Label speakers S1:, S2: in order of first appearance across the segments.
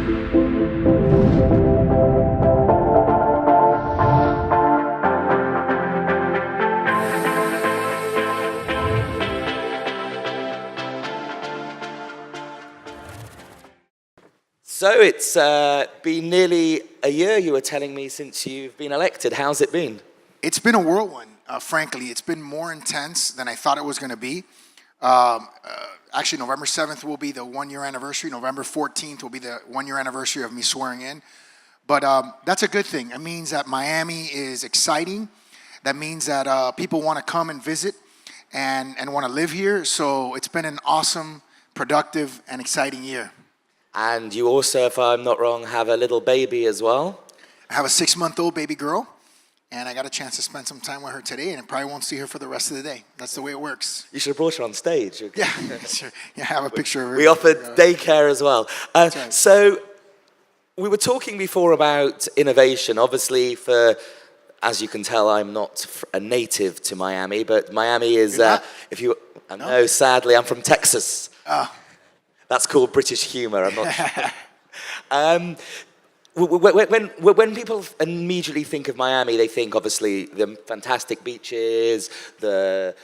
S1: So it's been nearly a year, you were telling me, since you've been elected. How's it been?
S2: It's been a whirlwind, frankly. It's been more intense than I thought it was going to be. Actually, November 7th will be the 1-year anniversary. November 14th will be the 1-year anniversary of me swearing in. But that's a good thing. It means that Miami is exciting. That means that people want to come and visit and want to live here. So it's been an awesome, productive, and exciting year.
S1: And you also, if I'm not wrong, have a little baby as well?
S2: I have a 6-month-old baby girl, and I got a chance to spend some time with her today, and I probably won't see her for the rest of the day. That's the way it works.
S1: You should have brought her on stage.
S2: Yeah, sure. Yeah, I have a picture of her.
S1: We offered daycare as well.
S2: Right.
S1: So we were talking before about innovation. Obviously, as you can tell, I'm not a native to Miami, but Miami is, no, sadly, I'm from Texas. That's called British humor, I'm not sure. When people immediately think of Miami, they think, obviously, the fantastic beaches, the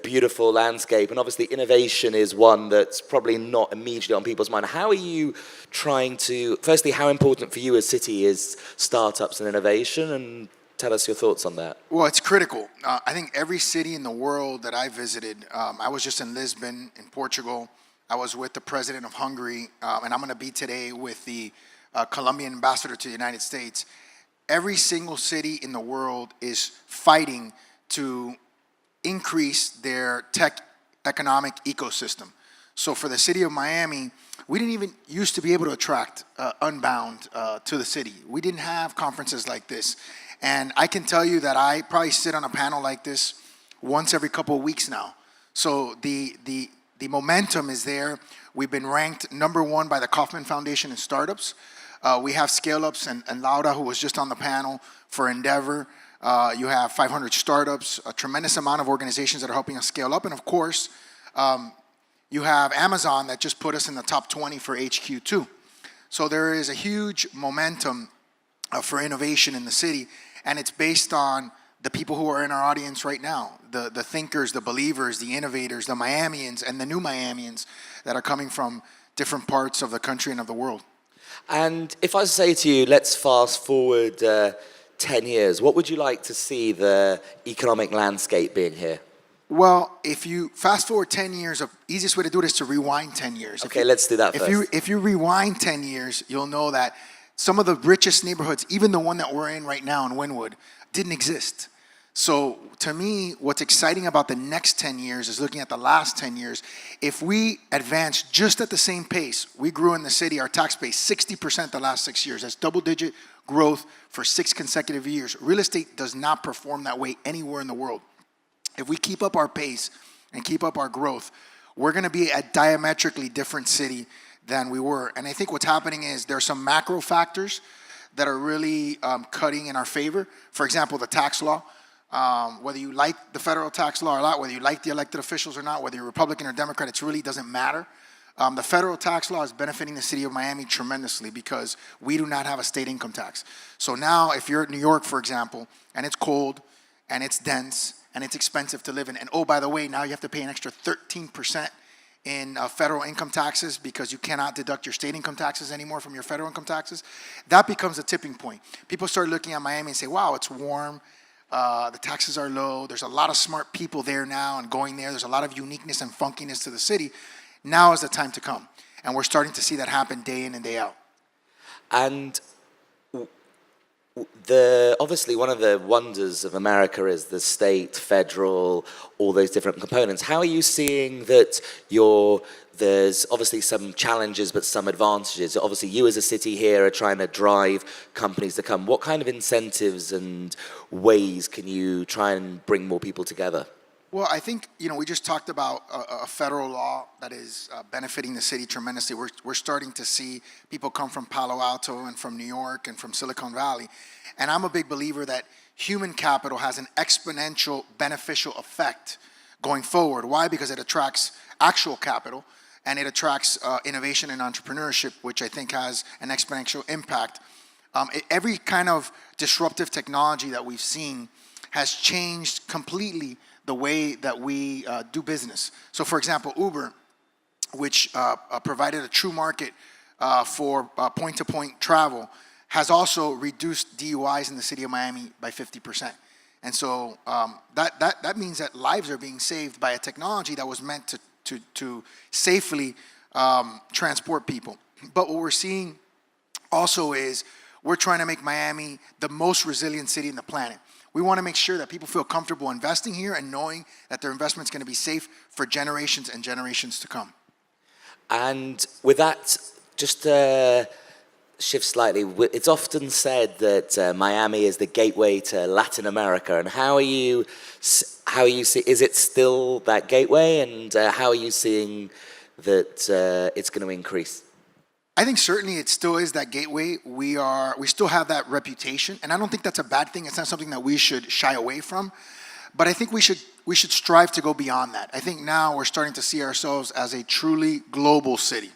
S1: beautiful landscape, and obviously innovation is one that's probably not immediately on people's mind. How are you trying to, firstly, how important for you as city is startups and innovation, and tell us your thoughts on that.
S2: Well, it's critical. I think every city in the world that I visited, I was just in Lisbon, in Portugal. I was with the president of Hungary, and I'm going to be today with the Colombian ambassador to the United States. Every single city in the world is fighting to increase their tech economic ecosystem. So for the city of Miami, we didn't even used to be able to attract Unbound to the city. We didn't have conferences like this. And I can tell you that I probably sit on a panel like this once every couple of weeks now. So the momentum is there. We've been ranked #1 by the Kauffman Foundation in startups. We have scale-ups, and Laura, who was just on the panel for Endeavor. You have 500 startups, a tremendous amount of organizations that are helping us scale up. And of course, you have Amazon that just put us in the top 20 for HQ2. So there is a huge momentum for innovation in the city, and it's based on the people who are in our audience right now, the thinkers, the believers, the innovators, the Miamians, and the new Miamians that are coming from different parts of the country and of the world.
S1: And if I say to you, let's fast forward 10 years, what would you like to see the economic landscape being here?
S2: Well, if you fast forward 10 years, the easiest way to do it is to rewind 10 years.
S1: Okay, let's do that first.
S2: If you rewind 10 years, you'll know that some of the richest neighborhoods, even the one that we're in right now in Wynwood, didn't exist. So to me, what's exciting about the next 10 years is looking at the last 10 years. If we advance just at the same pace, we grew in the city, our tax base, 60% the last 6 years. That's double-digit growth for 6 consecutive years. Real estate does not perform that way anywhere in the world. If we keep up our pace and keep up our growth, we're going to be a diametrically different city than we were. And I think what's happening is there are some macro factors that are really cutting in our favor. For example, the tax law. Whether you like the federal tax law or not, whether you like the elected officials or not, whether you're Republican or Democrat, it really doesn't matter. The federal tax law is benefiting the city of Miami tremendously because we do not have a state income tax. So now if you're at New York, for example, and it's cold and it's dense and it's expensive to live in, and oh, by the way, now you have to pay an extra 13% in federal income taxes because you cannot deduct your state income taxes anymore from your federal income taxes, that becomes a tipping point. People start looking at Miami and say, wow, it's warm. The taxes are low. There's a lot of smart people there now and going there. There's a lot of uniqueness and funkiness to the city. Now is the time to come. And we're starting to see that happen day in and day out.
S1: And obviously one of the wonders of America is the state, federal, all those different components. How are you seeing that there's obviously some challenges but some advantages? Obviously you as a city here are trying to drive companies to come. What kind of incentives and ways can you try and bring more people together?
S2: Well, I think, we just talked about a federal law that is benefiting the city tremendously. We're starting to see people come from Palo Alto and from New York and from Silicon Valley. And I'm a big believer that human capital has an exponential beneficial effect going forward. Why? Because it attracts actual capital. and it attracts innovation and entrepreneurship, which I think has an exponential impact. Every kind of disruptive technology that we've seen has changed completely the way that we do business. So for example, Uber, which provided a true market for point-to-point travel, has also reduced DUIs in the city of Miami by 50%. And so that means that lives are being saved by a technology that was meant to safely transport people. But what we're seeing also is we're trying to make Miami the most resilient city in the planet. We want to make sure that people feel comfortable investing here and knowing that their investment's going to be safe for generations and generations to come.
S1: And with that, just shift slightly. It's often said that Miami is the gateway to Latin America. And how are you see? Is it still that gateway? And how are you seeing that it's going to increase?
S2: I think certainly it still is that gateway. We still have that reputation, and I don't think that's a bad thing. It's not something that we should shy away from. But I think we should strive to go beyond that. I think now we're starting to see ourselves as a truly global city.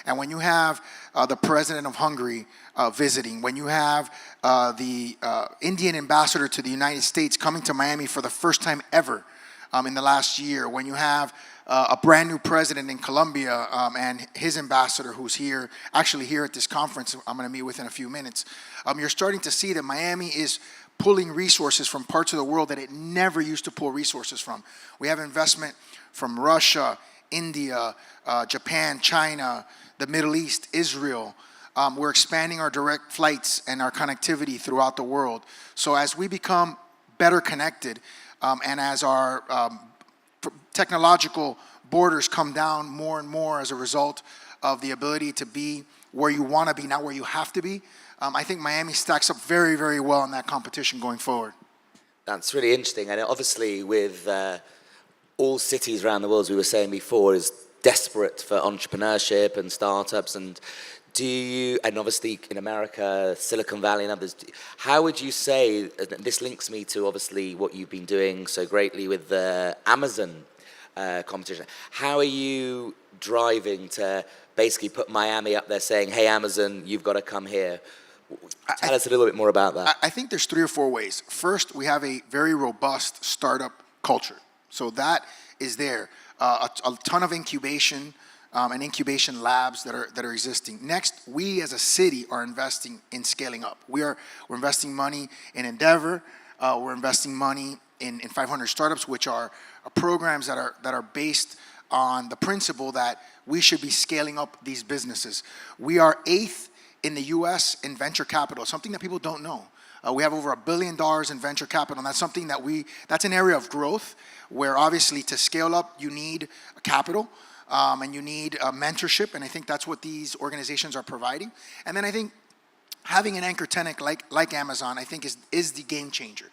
S2: And when you have the president of Hungary visiting, when you have the Indian ambassador to the United States coming to Miami for the first time ever in the last year, when you have a brand new president in Colombia and his ambassador who's here, actually here at this conference I'm going to meet with in a few minutes, you're starting to see that Miami is pulling resources from parts of the world that it never used to pull resources from. We have investment from Russia, India, Japan, China, the Middle East, Israel. We're expanding our direct flights and our connectivity throughout the world. So as we become better connected and as our technological borders come down more and more as a result of the ability to be where you want to be, not where you have to be, I think Miami stacks up very, very well in that competition going forward.
S1: That's really interesting. And obviously with all cities around the world, as we were saying before, is desperate for entrepreneurship and startups. And and obviously in America, Silicon Valley and others, how would you say, this links me to obviously what you've been doing so greatly with the Amazon competition. How are you driving to basically put Miami up there saying, hey, Amazon, you've got to come here? Tell us a little bit more about that.
S2: I think there's 3 or 4 ways. First, we have a very robust startup culture. So that is there. A ton of incubation and incubation labs that are existing. Next, we as a city are investing in scaling up. We're investing money in Endeavor. We're investing money in 500 startups, which are programs that are based on the principle that we should be scaling up these businesses. We are 8th in the U.S. in venture capital, something that people don't know. We have over $1 billion in venture capital, and that's something that's an area of growth where obviously to scale up you need capital and you need mentorship, and I think that's what these organizations are providing. And then I think having an anchor tenant like Amazon, I think is the game changer.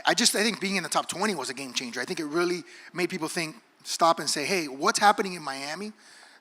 S2: I think being in the top 20 was a game changer. I think it really made people stop and say, hey, what's happening in Miami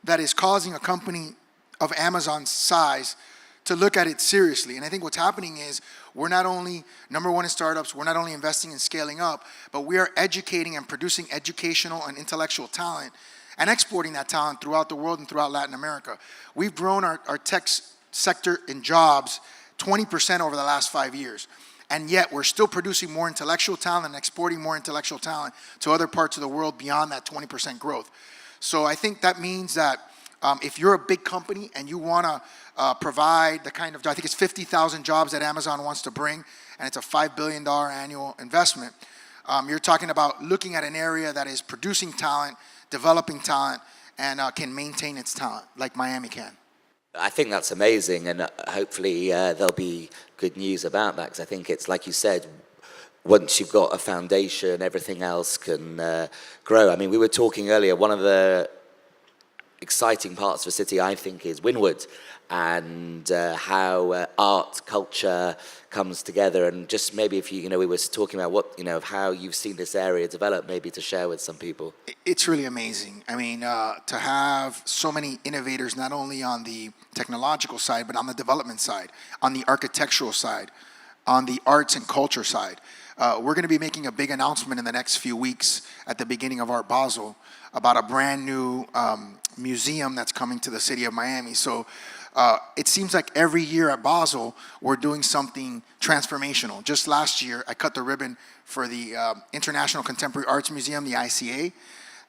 S2: that is causing a company of Amazon's size to look at it seriously? And I think what's happening is we're not only number 1 in startups, we're not only investing in scaling up, but we are educating and producing educational and intellectual talent and exporting that talent throughout the world and throughout Latin America. We've grown our tech sector in jobs 20% over the last 5 years. And yet we're still producing more intellectual talent and exporting more intellectual talent to other parts of the world beyond that 20% growth. So I think that means that if you're a big company and you want to provide the kind of, I think it's 50,000 jobs that Amazon wants to bring, and it's a $5 billion annual investment, you're talking about looking at an area that is producing talent, developing talent, and can maintain its talent like Miami can.
S1: I think that's amazing, and hopefully there'll be good news about that, because I think it's like you said, once you've got a foundation, everything else can grow. I mean, we were talking earlier, one of the exciting parts of the city, I think, is Wynwood, and how art, culture comes together, and just maybe if we were talking about what, of how you've seen this area develop, maybe to share with some people.
S2: It's really amazing. I mean, to have so many innovators, not only on the technological side, but on the development side, on the architectural side, on the arts and culture side. We're going to be making a big announcement in the next few weeks at the beginning of Art Basel about a brand new museum that's coming to the city of Miami. So it seems like every year at Basel, we're doing something transformational. Just last year, I cut the ribbon for the International Contemporary Arts Museum, the ICA,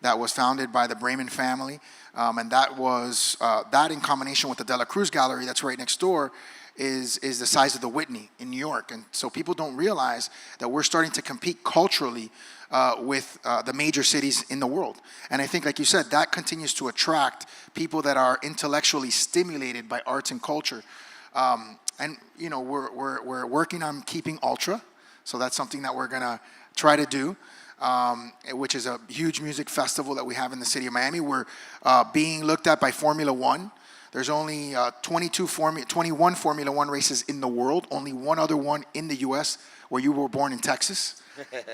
S2: that was founded by the Bremen family. And that was, that in combination with the De La Cruz Gallery that's right next door, is the size of the Whitney in New York. And so people don't realize that we're starting to compete culturally with the major cities in the world. And I think, like you said, that continues to attract people that are intellectually stimulated by arts and culture. And, you know, we're working on keeping Ultra. So that's something that we're going to try to do, which is a huge music festival that we have in the city of Miami. We're being looked at by Formula One. There's only 21 Formula One races in the world, only one other one in the U.S. where you were born in Texas.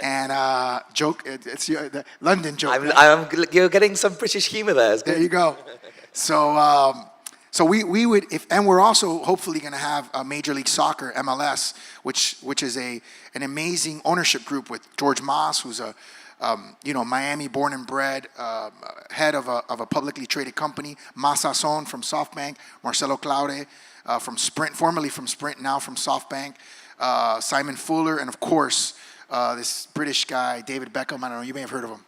S2: And joke, it's the London joke.
S1: You're getting some British humor there.
S2: There you go. So, so we would, and we're also hopefully going to have a Major League Soccer, MLS, which is an amazing ownership group with George Moss, who's a Miami born and bred, head of a publicly traded company, Masa Son from SoftBank, Marcelo Claure from Sprint, formerly from Sprint, now from SoftBank, Simon Fuller, and of course, this British guy, David Beckham. I don't know, you may have heard of him.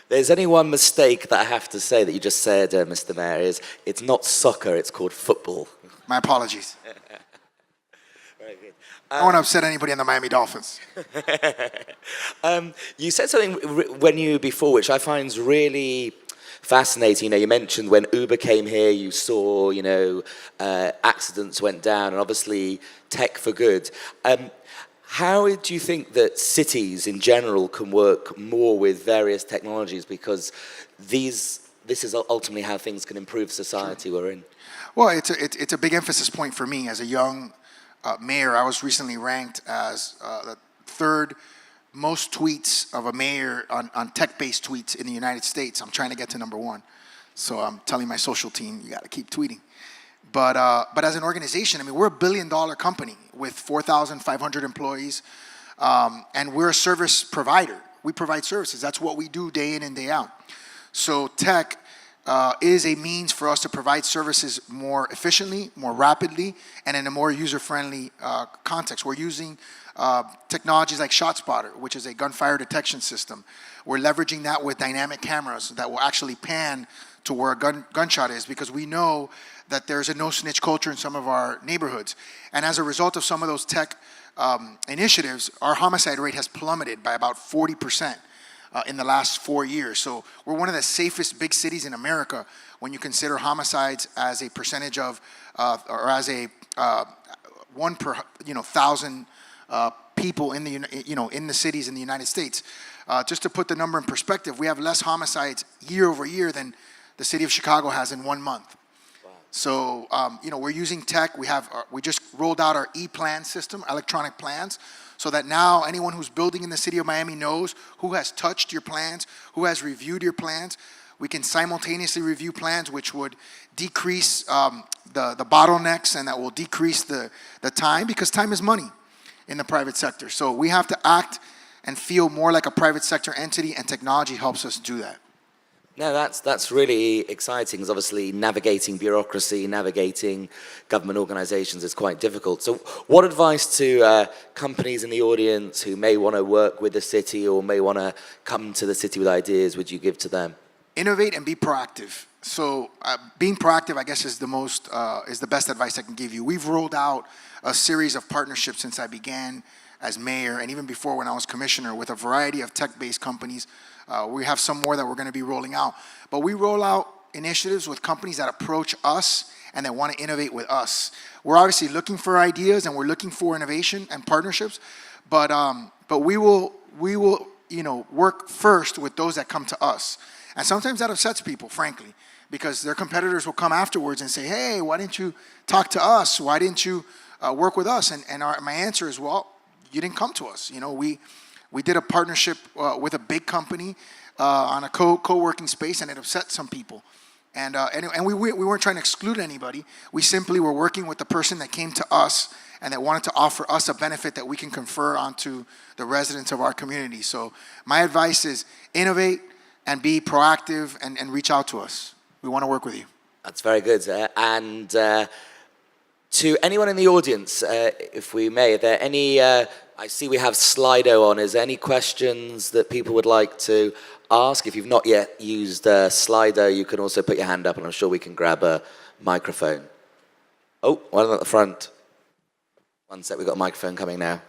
S1: There's only one mistake that I have to say that you just said, Mr. Mayor, is it's not soccer, it's called football.
S2: My apologies.
S1: Very good.
S2: I don't want to upset anybody on the Miami Dolphins.
S1: You said something before, which I find is really fascinating. You know, you mentioned when Uber came here, you saw, accidents went down, and obviously tech for good. How do you think that cities in general can work more with various technologies? Because this is ultimately how things can improve society we're in.
S2: Well, it's a big emphasis point for me as a young mayor. I was recently ranked as the third most tweets of a mayor on tech-based tweets in the United States. I'm trying to get to number one. So I'm telling my social team, you got to keep tweeting. But as an organization, I mean, we're a $1 billion company with 4,500 employees, and we're a service provider. We provide services. That's what we do day in and day out. So tech is a means for us to provide services more efficiently, more rapidly, and in a more user-friendly context. We're using technologies like ShotSpotter, which is a gunfire detection system. We're leveraging that with dynamic cameras that will actually pan to where a gunshot is, because we know that there's a no-snitch culture in some of our neighborhoods. And as a result of some of those tech initiatives, our homicide rate has plummeted by about 40% in the last 4 years. So we're one of the safest big cities in America when you consider homicides as a percentage of, or as a 1 per 1,000 people in the in the cities in the United States. Just to put the number in perspective, we have less homicides year over year than the city of Chicago has in 1 month. So, we're using tech. We just rolled out our e-plan system, electronic plans, so that now anyone who's building in the city of Miami knows who has touched your plans, who has reviewed your plans. We can simultaneously review plans, which would decrease the bottlenecks, and that will decrease the time, because time is money in the private sector. So we have to act and feel more like a private sector entity, and technology helps us do that.
S1: No, that's really exciting, because obviously navigating bureaucracy, navigating government organizations is quite difficult. So what advice to companies in the audience who may want to work with the city or may want to come to the city with ideas would you give to them?
S2: Innovate and be proactive. So being proactive, I guess, is the best advice I can give you. We've rolled out a series of partnerships since I began as mayor, and even before when I was commissioner, with a variety of tech-based companies. We have some more that we're going to be rolling out. But we roll out initiatives with companies that approach us and that want to innovate with us. We're obviously looking for ideas, and we're looking for innovation and partnerships. But we will work first with those that come to us. And sometimes that upsets people, frankly, because their competitors will come afterwards and say, hey, why didn't you talk to us? Why didn't you work with us? And my answer is, well, you didn't come to us. We did a partnership with a big company on a co-working space, and it upset some people. And we weren't trying to exclude anybody. We simply were working with the person that came to us and that wanted to offer us a benefit that we can confer onto the residents of our community. So my advice is innovate and be proactive and reach out to us. We want to work with you.
S1: That's very good. And to anyone in the audience, if we may, are there any, I see we have Slido on. Is there any questions that people would like to ask? If you've not yet used Slido, you can also put your hand up and I'm sure we can grab a microphone. Oh, one at the front. One sec, we've got a microphone coming now.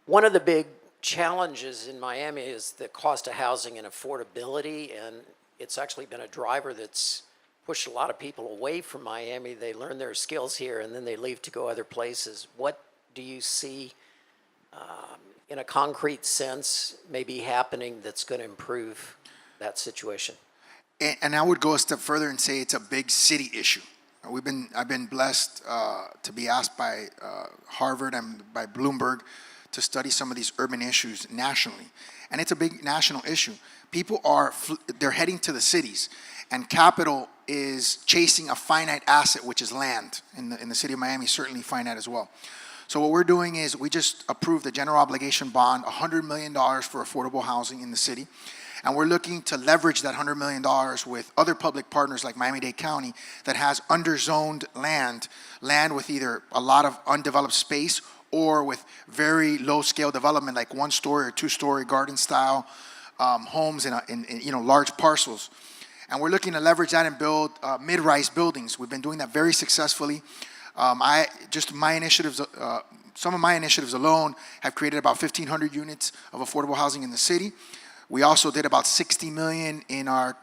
S3: One of the big challenges in Miami is the cost of housing and affordability, and it's actually been a driver that's pushed a lot of people away from Miami. They learn their skills here and then they leave to go other places. What do you see in a concrete sense maybe happening that's going to improve that situation?
S2: And I would go a step further and say it's a big city issue. I've been blessed to be asked by Harvard and by Bloomberg to study some of these urban issues nationally. And it's a big national issue. People they're heading to the cities, and capital is chasing a finite asset, which is land. In the city of Miami, certainly finite as well. So what we're doing is we just approved a general obligation bond, $100 million for affordable housing in the city. And we're looking to leverage that $100 million with other public partners like Miami-Dade County that has underzoned land with either a lot of undeveloped space or with very low-scale development, like one-story or two-story garden-style homes in large parcels. And we're looking to leverage that and build mid-rise buildings. We've been doing that very successfully. Some of my initiatives alone have created about 1,500 units of affordable housing in the city. We also did about $60 million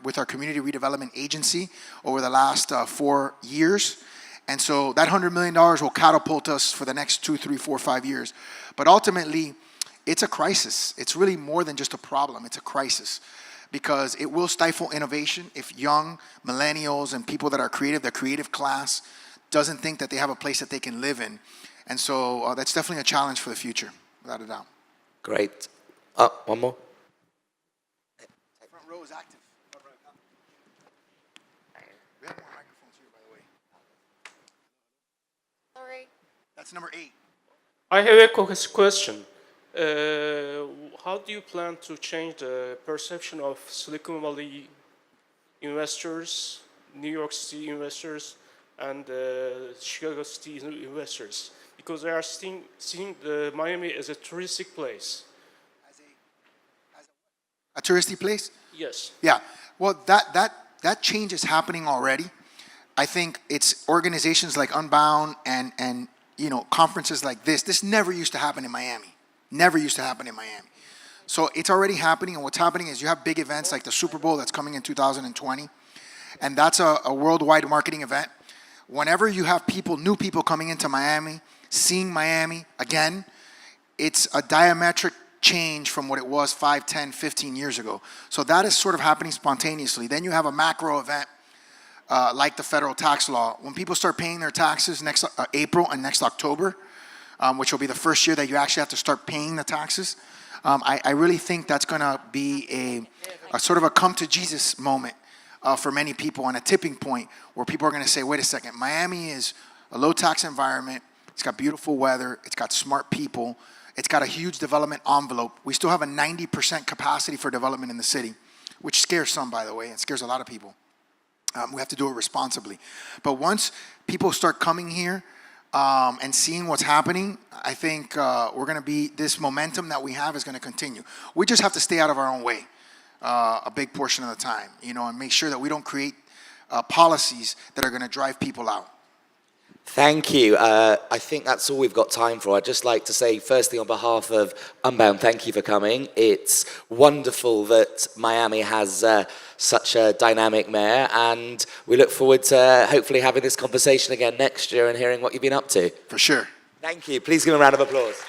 S2: with our community redevelopment agency over the last 4 years. And so that $100 million will catapult us for the next 2, 3, 4, 5 years. But ultimately, it's a crisis. It's really more than just a problem. It's a crisis because it will stifle innovation if young millennials and people that are creative, the creative class, doesn't think that they have a place that they can live in. And so that's definitely a challenge for the future, without a doubt.
S1: Great. One more.
S2: Front row is active. We have more microphones here, by the way.
S4: Sorry.
S2: That's number 8.
S5: I have a question. How do you plan to change the perception of Silicon Valley investors, New York City investors, and Chicago City investors? Because they are seeing the Miami as a touristic place.
S2: A touristy place?
S5: Yes.
S2: Yeah. Well, that change is happening already. I think it's organizations like Unbound and conferences like this. This never used to happen in Miami. Never used to happen in Miami. So it's already happening, and what's happening is you have big events like the Super Bowl that's coming in 2020, and that's a worldwide marketing event. Whenever you have new people coming into Miami, seeing Miami again, it's a diametric change from what it was 5, 10, 15 years ago. So that is sort of happening spontaneously. Then you have a macro event like the federal tax law. When people start paying their taxes next April and next October, which will be the first year that you actually have to start paying the taxes, I really think that's going to be a sort of a come to Jesus moment for many people, and a tipping point where people are going to say, wait a second, Miami is a low tax environment. It's got beautiful weather. It's got smart people. It's got a huge development envelope. We still have a 90% capacity for development in the city, which scares some, by the way. It scares a lot of people. We have to do it responsibly. But once people start coming here and seeing what's happening, I think this momentum that we have is going to continue. We just have to stay out of our own way a big portion of the time, and make sure that we don't create policies that are going to drive people out.
S1: Thank you. I think that's all we've got time for. I'd just like to say, firstly, on behalf of Unbound, thank you for coming. It's wonderful that Miami has such a dynamic mayor, and we look forward to hopefully having this conversation again next year and hearing what you've been up to.
S2: For sure.
S1: Thank you. Please give a round of applause.